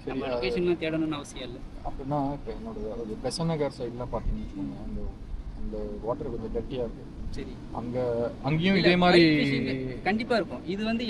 நம்ம லொக்கேஷன்லாம் தேடணும்னு அவசியம் இல்லை. அப்படின்னா இப்போ என்னோட பெசன் நகர் சைட்லாம் பார்த்தீங்கன்னு அந்த வாட்டர் கொஞ்சம் டர்ட்டியாக இருக்கும். சரி, அங்கேயும் இதே மாதிரி கண்டிப்பாக இருக்கும். இது வந்து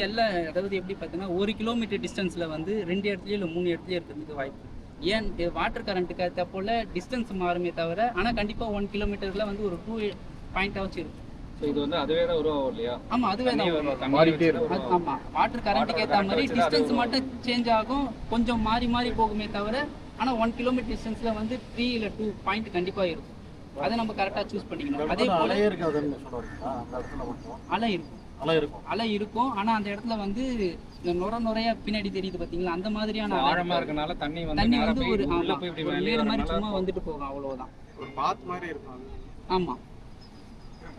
அதாவது எப்படி பார்த்தீங்கன்னா 1 கிலோமீட்டர் டிஸ்டன்ஸில் வந்து 2 இடத்துலையும் இல்லை 3 இடத்துலையும் இருக்கிறதுக்கு வாய்ப்பு. ஏன் வாட்டர் கரண்ட்டுக்கு ஏற்ற போல் டிஸ்டன்ஸ் மாறுமே தவிர, ஆனால் கண்டிப்பாக 1 கிலோமீட்டரில் வந்து ஒரு 2 பாயிண்டாச்சும் இருக்கும். இது வந்து அதுவே தான் வரும் இல்லையா? ஆமாம், அதுவே தான் வரும். ஆமாம், வாட்டர் கரண்ட்டுக்கு ஏற்ற மாதிரி டிஸ்டன்ஸ் மட்டும் சேஞ்ச் ஆகும், கொஞ்சம் மாறி போகுமே தவிர, ஆனால் 1 கிலோமீட்டர் டிஸ்டன்ஸில் வந்து 3 இல்லை 2 பாயிண்ட் கண்டிப்பாக இருக்கும். அதை நம்ம கரெக்டாக சூஸ் பண்ணிக்கணும். அதே போல் அலை இருக்கும், ஆனால் அந்த இடத்துல வந்து இந்த நுரையா பின்னாடி தெரியுது பார்த்தீங்களா, அந்த மாதிரியான ஆழமா இருக்கனால தண்ணி வந்து ஒரு மேடு மாதிரி சும்மா வந்துட்டு போகும், அவ்வளோதான். ஒரு பாத் மாதிரி இருக்கும். ஆமாம்,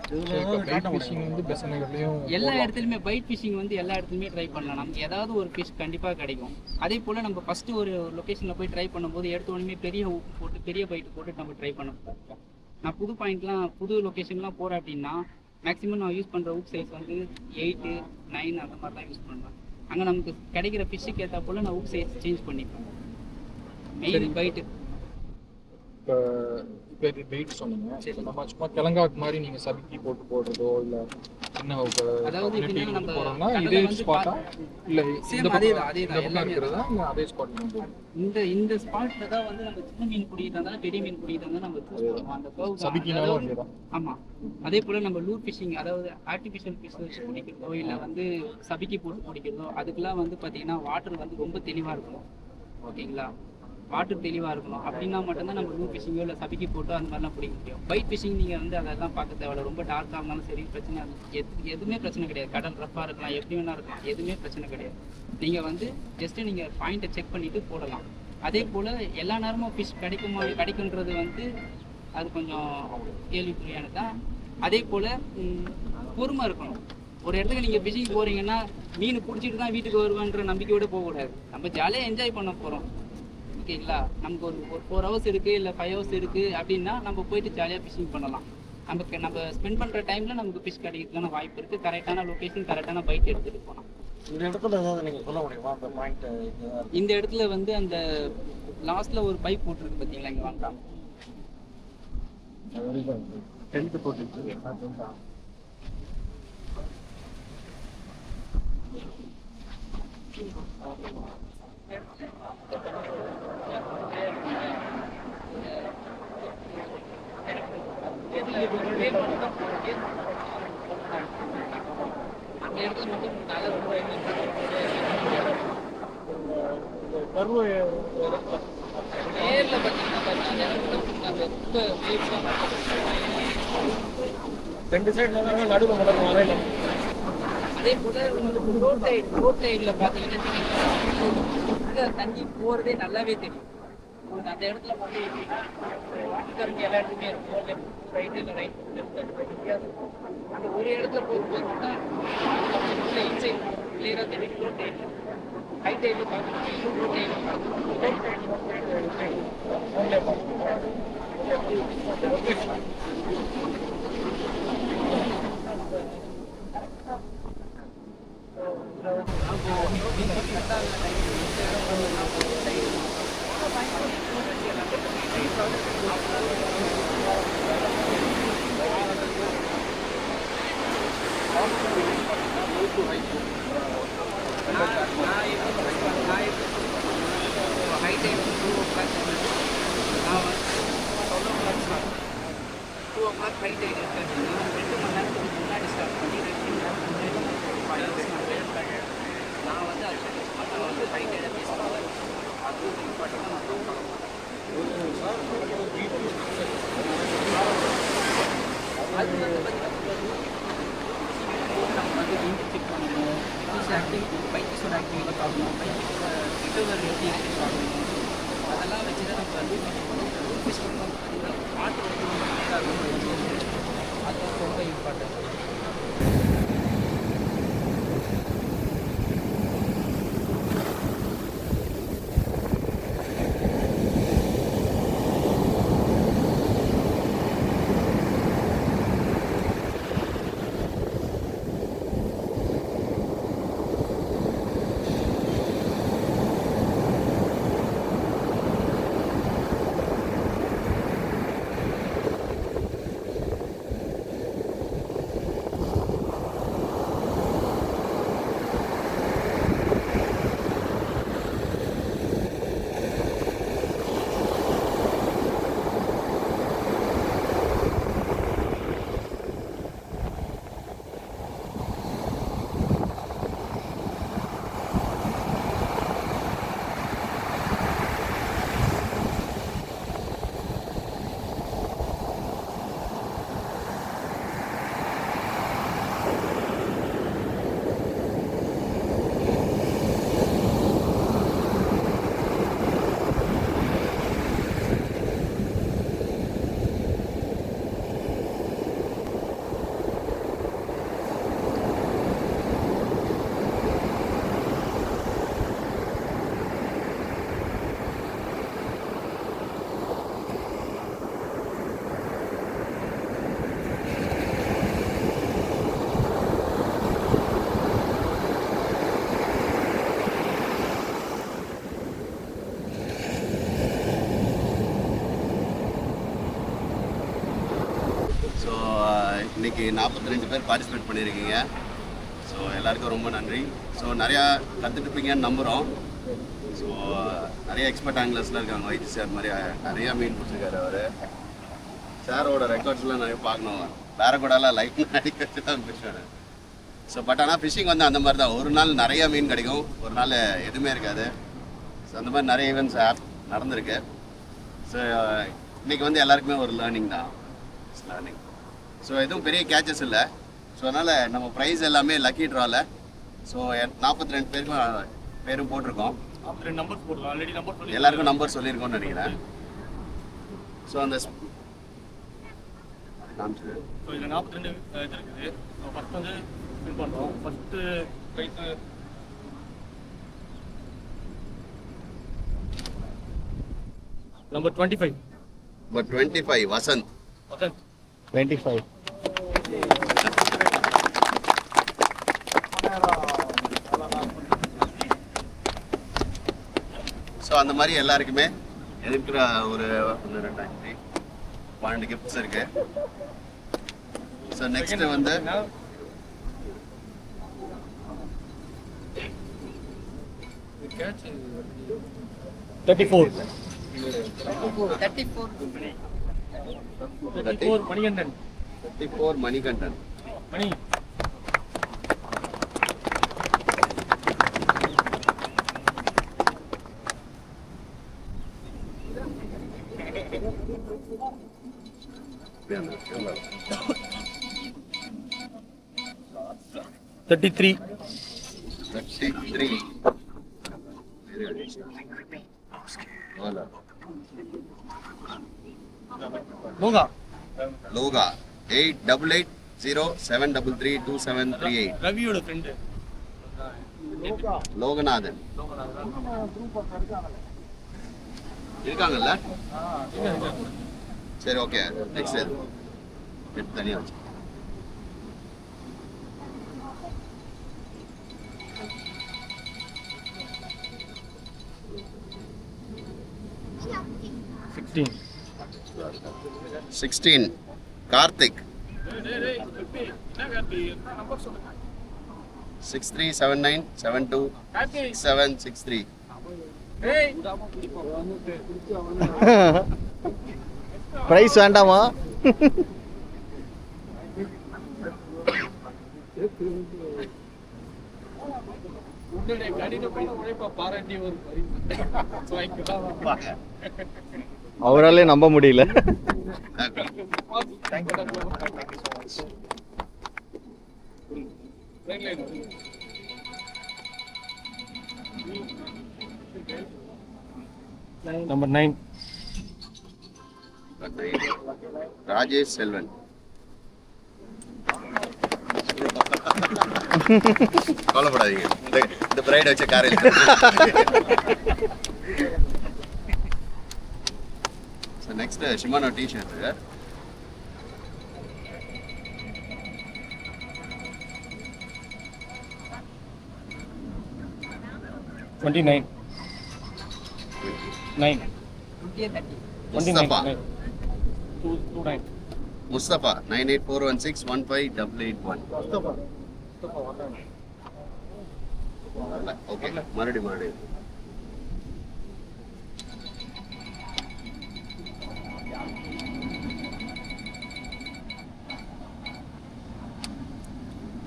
பைட் ஃபிஷிங் வந்து பெசன் நகர்லையும் எல்லா இடத்துலையுமே பைட் ஃபிஷிங் வந்து எல்லா இடத்துலையுமே ட்ரை பண்ணலாம். நமக்கு ஏதாவது ஒரு ஃபிஷ் கண்டிப்பாக கிடைக்கும். அதே போல் நம்ம ஃபஸ்ட்டு ஒரு லொக்கேஷனில் போய் ட்ரை பண்ணும்போது எடுத்த உடனே பெரிய ஊக்கு போட்டு பெரிய பைட்டு போட்டு நம்ம ட்ரை பண்ண போகிறோம். நான் புது பாயிண்ட்லாம் புது லொக்கேஷன்லாம் போகிறேன் அப்படின்னா மேக்ஸிமம் நான் யூஸ் பண்ணுற ஊக் சைஸ் வந்து 8, 9 அந்த மாதிரி தான் யூஸ் பண்ணுவேன். அங்கே நமக்கு கிடைக்கிற ஃபிஷ்ஷுக்கு ஏற்ற போல் நான் ஊக் சைஸ் சேஞ்ச் பண்ணிப்பேன். Main bait. இப்போ இது வெயிட் சொன்னீங்க. சரி, நம்ம சும்மா கிழங்காக்கு மாதிரி நீங்கள் சபிக்கி போட்டு போடுறதோ இல்லை என்ன அதாவது எப்படின்னா நம்ம போகிறோம்னா கடலை இதே வந்து ஸ்பாட்டா இல்லை சேம் அதேதான் இருக்கிறதா இல்லை அதே ஸ்பாட் இந்த ஸ்பாட்ல தான் வந்து நம்ம சின்ன மீன் பிடிக்கிட்டு இருந்தாலும் பெரிய மீன் பிடிக்கிட்டு இருந்தாலும் நம்ம சூஸ் பண்ணுவோம். அந்த curve தான். சபிக்கினாலும் அதாவது- அதேதான். ஆமா. அதே போல நம்ம லூர் ஃபிஷிங், அதாவது ஆர்டிஃபிஷியல் ஃபிஷ் வச்சு பிடிக்கிறதோ இல்லை வந்து சபிக்கி போட்டு பிடிக்கிறதோ அதுக்கெல்லாம் வந்து பார்த்தீங்கன்னா வாட்டர் வந்து ரொம்ப தெளிவாக இருக்கணும். ஓகேங்களா? வாட்டர் தெளிவாக இருக்கணும். அப்படின்னா மட்டும்தான் நம்ம லூர் ஃபிஷிங்கோ இல்லை சபிக்கி போட்டோ அந்த மாதிரிலாம் பிடிக்க முடியும். பைட் ஃபிஷிங் நீங்கள் வந்து அதெல்லாம் பார்க்க தேவையில்ல. ரொம்ப டார்க்காக இருந்தாலும் சரி பிரச்சனை எதுவுமே பிரச்சனை கிடையாது. கடல் ரஃப்பாக இருக்கலாம், எப்படி வேணா இருக்கலாம், எதுவுமே பிரச்சனை கிடையாது. நீங்கள் வந்து ஜஸ்ட்டு நீங்கள் பாயிண்ட்டை செக் பண்ணிவிட்டு போடலாம். அதே போல் எல்லா நேரமும் ஃபிஷ் கிடைக்குன்றது வந்து அது கொஞ்சம் கேள்விக்குறியானது தான். அதே போல் பொறுமை இருக்கணும். ஒரு இடத்துக்கு நீங்கள் ஃபிஷிங் போகிறீங்கன்னா மீன் பிடிச்சிட்டு தான் வீட்டுக்கு வருவேன்ற நம்பிக்கையோடு போகக்கூடாது. நம்ம ஜாலியாக என்ஜாய் பண்ண போகிறோம். ஓகேங்களா? நமக்கு ஒரு 4 hours இருக்குது இல்லை 5 hours இருக்குது அப்படின்னா நம்ம போயிட்டு ஜாலியாக ஃபிஷிங் பண்ணலாம். நம்ம ஸ்பெண்ட் பண்ணுற டைமில் நமக்கு ஃபிஷ் கிடைக்கிறதுக்கான வாய்ப்பு இருக்குது. கரெக்டான லொக்கேஷன், கரெக்டான பைட் எடுத்துகிட்டு போகலாம். இந்த இடத்துல ஏதாவது நீங்கள் சொல்ல முடியுமா அந்த பாயிண்ட்? இந்த இடத்துல வந்து அந்த லாஸ்ட்ல ஒரு பைப் போட்டுருக்கு பார்த்தீங்களா, இங்கே வாங்கலாம். டென்ட் போட்டு அந்த இடத்துல மட்டும் நல்லா ரொம்ப நேரில் பார்த்தீங்கன்னா அந்த இடத்துல நம்ம ரொம்ப ரெண்டு சைடுல நடுவில் மட்டும் வரையில. அதே போல ரோட் சைடில் பார்த்தீங்கன்னா தண்ணி போகிறதே நல்லாவே தெரியும். உங்களுக்கு அந்த இடத்துல வந்து வாட்டர்கரண்ட் எல்லா இடத்துலையுமே இருக்கும். லெஃப்ட் ரைட் இல்லை ரைட் லெஃப்ட் அந்த ஒரு இடத்துல போகும்போது இன்சைட் கிளியராக தெரியும். ரோட் சைடில் ஹை சைடில் பார்க்கணும், ரோட் ஹை டைம் 2 o'clock நான் வந்து 2 o'clock ஹை டைம் இருக்கு அப்படின்னா 2 மணி நேரத்துக்கு முன்னாடி ஸ்டார்ட் பண்ணி 2 மணி நேரத்துக்கு முன்னாடி 5 hours நான் வந்து அது வந்து ஹை டைம் பேஸ் பண்ணுவேன். அது இம்பார்ட்டன்ட். அது வந்து பார்த்தீங்கன்னா நம்ம வந்து இன்ட் செக் பண்ணணும், ஃபிஷ் ஆக்டிவிட்டி பைக்கிஸோட ஆக்டிவிட்டி பார்க்கணும், பைக்கிஸோட ரிகவர் எப்படி இருக்குது பார்க்கணும். அதெல்லாம் வச்சு தான் நம்ம வந்து ஃபிஷ் பண்ணுவோம். பார்த்தீங்கன்னா வாட்டர் வந்து ரொம்ப கிளியராக இருக்கும். அது வந்து ரொம்ப இம்பார்ட்டன்ட். இன்னைக்கு 42 பேர் பார்ட்டிசிபேட் பண்ணியிருக்கீங்க. ஸோ எல்லாருக்கும் ரொம்ப நன்றி. ஸோ நிறையா கற்றுட்டுப்பீங்கன்னு நம்புகிறோம். ஸோ நிறைய எக்ஸ்பர்ட் ஆங்கிலர்ஸ்லாம் இருக்காங்க. வைத்தி சார் மாதிரி நிறையா மீன் பிடிச்சிருக்காரு அவர். சாரோட ரெக்கார்ட்ஸ்லாம் நிறைய பார்க்கணும். வேற கூடலாம் லைஃப் அடிக்க வச்சு தான் ஃபிஷ். ஸோ பட் ஆனால் ஃபிஷ்ஷிங் வந்து அந்த மாதிரி தான். ஒரு நாள் நிறையா மீன் கிடைக்கும், ஒரு நாள் எதுவுமே இருக்காது. ஸோ அந்த மாதிரி நிறைய ஈவெண்ட்ஸ் நடந்திருக்கு. ஸோ இன்றைக்கி வந்து எல்லாருக்குமே ஒரு லேர்னிங் தான். லேர்னிங். ஸோ எதுவும் பெரிய கேச்சஸ் இல்லை. ஸோ அதனால் நம்ம ப்ரைஸ் எல்லாமே லக்கி ட்ராவில். ஸோ 42 பேரும் போட்டிருக்கோம். நம்பர் போடலாம். ஆல்ரெடி நம்பர் சொல்லி எல்லாருக்கும் நம்பர் சொல்லியிருக்கோம்னு நினைக்கிறேன். ஸோ அந்த ஸோ இதில் 42 இது இருக்குது. ஸோ ஃபஸ்ட் வந்து ஃபில் பண்ணுறோம். First prize number 25. Number 25 Vasanth. 25. So அந்த மாதிரி எல்லாருக்குமே இருக்கிற ஒரு 1 2 5 12 கிஃப்ட்ஸ் இருக்கு. ஸோ நெக்ஸ்ட் வந்து 34 மணிகண்டன். 34 மணிகண்டன். மணி $33. லோகா 8880733278. ரவியோட ஃப்ரெண்டு லோகநாதன் இருக்காங்கல்ல? சரி, ஓகே. நெக்ஸ்ட் எடுத்து தனியாக வச்சு. சிக்ஸ்டீன் கார்த்திக். 6379726763. பிரைஸ் வேண்டாமா? அவராலே நம்ப முடியல. நம்பர் 9 ராஜேஷ் செல்வன். கவலைப்படாதீங்க, இந்த பிரைட் வச்ச காரில். Next Shimano T-shirt. 29 9 Mustafa. 29 Mustafa 9841615881. Okay, மறுபடியும்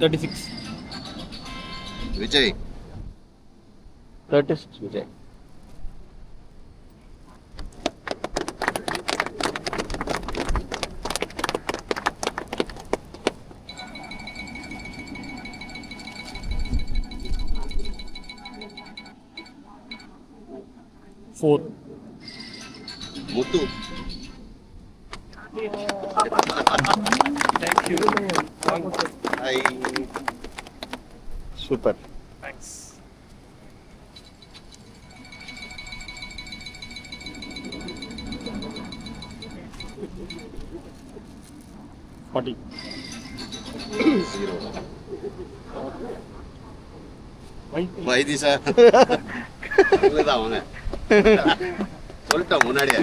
36 Vijay. 36 Vijay. Muthu. Thank you. Hi. Super. Thanks. Forty. Vaithi sir. தான் அவங்க சொல்லிட்டோம் முன்னாடியே.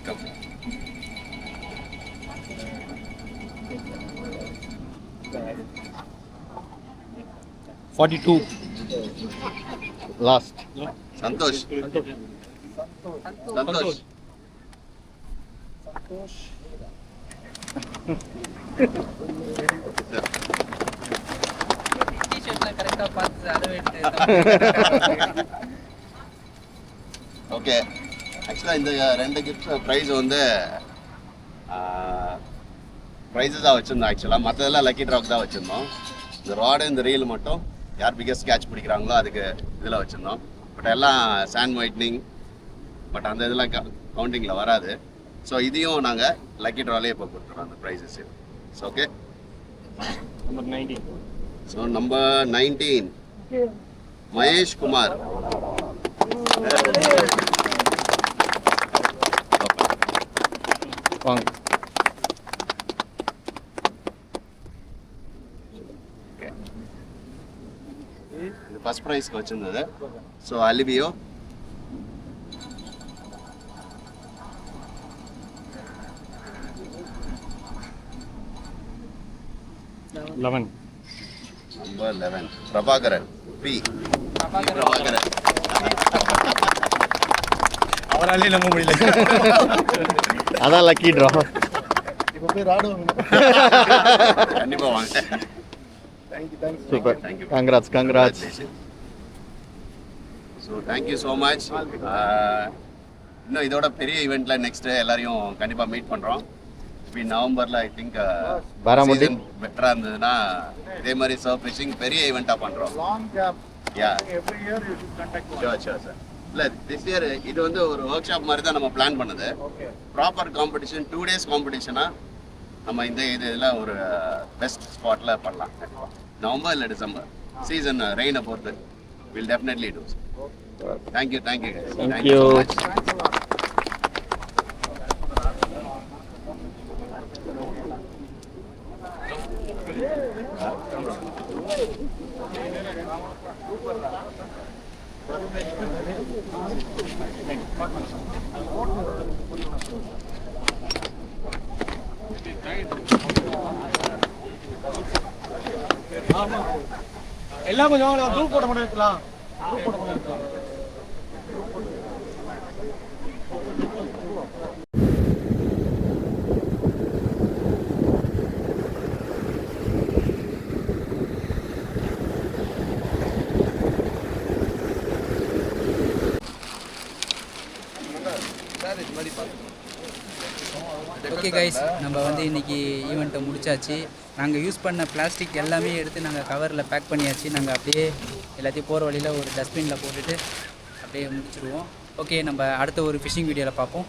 Come. லாஸ்ட் சந்தோஷ். சந்தோஷ். டிஷர்ட்லாம் கரெக்டாக பார்த்து அளவெடுத்து ஓகே, ஆக்சுவலாக இந்த 2 கிஃப்ட் ப்ரைஸ் வந்து ப்ரைஸஸாக வச்சுருந்தோம். ஆக்சுவலாக மற்றதெல்லாம் லக்கி ட்ராக் தான் வச்சுருந்தோம். இந்த ராடு இந்த ரீல் மட்டும் யார் பிக்கஸ்ட் கேட்ச் பிடிக்கிறாங்களோ அதுக்கு இதில் வச்சுருந்தோம். பட் எல்லாம் சாண்ட் ஒயிட்னிங், பட் அந்த இதெல்லாம் கவுண்டிங்கில் வராது. ஸோ இதையும் நாங்கள் லக்கி ட்ராலே இப்போ கொடுத்துறோம் அந்த prizes. So okay, number 19. So number 19 Mahesh Kumar. வாங்க. இது ஃபர்ஸ்ட் ப்ரைஸ்க்கு வச்சுருந்தது. ஸோ அலிபியோ. Eleven. Number 11 Prabhakaran. P Prabhakaran. அவராலே நம்ப முடியல. அதான் லக்கி ட்ரா. கண்டிப்பாக வாங்க. Super. Thank you. Congrats. So thank you so much. இன்னும் இதோட பெரிய ஈவெண்ட்டில் நெக்ஸ்ட்டு எல்லாரையும் கண்டிப்பாக மீட் பண்ணுறோம். இப்போ நவம்பரில் ஐ திங்க் பாராமுண்டி பெட்டராக இருந்ததுன்னா இதே மாதிரி சர்ஃப் ஃபிஷிங் பெரிய ஈவெண்ட்டாக பண்ணுறோம். யா ஷோர் சார். இல்லை திஸ் இயர் இது வந்து ஒரு ஒர்க் ஷாப் மாதிரி தான் நம்ம பிளான் பண்ணது. ப்ராப்பர் காம்படிஷன் 2 days காம்படிஷனாக நம்ம இந்த இதில் ஒரு பெஸ்ட் ஸ்பாட்டில் பண்ணலாம். நவம்பர் இல்லை டிசம்பர் சீசன் ரெயினை பொறுத்து will definitely do. Thank you guys. Thank you. So much. எல்லாம் கொஞ்சம் குரூப் போட்ட மட்டும் இருக்கலாம். குரூப் போட்ட மட்டும் இருக்கலாம். ஓகே கைஸ், நம்ம வந்து இன்றைக்கி ஈவெண்ட்டை முடிச்சாச்சு. நாங்கள் யூஸ் பண்ண பிளாஸ்டிக் எல்லாமே எடுத்து நாங்கள் கவரில் பேக் பண்ணியாச்சு. நாங்கள் அப்படியே எல்லாத்தையும் போகிற வழியில் ஒரு டஸ்ட்பினில் போட்டுட்டு அப்படியே முடிச்சிடுவோம். ஓகே, நம்ம அடுத்த ஒரு ஃபிஷிங் வீடியோவில் பார்ப்போம்.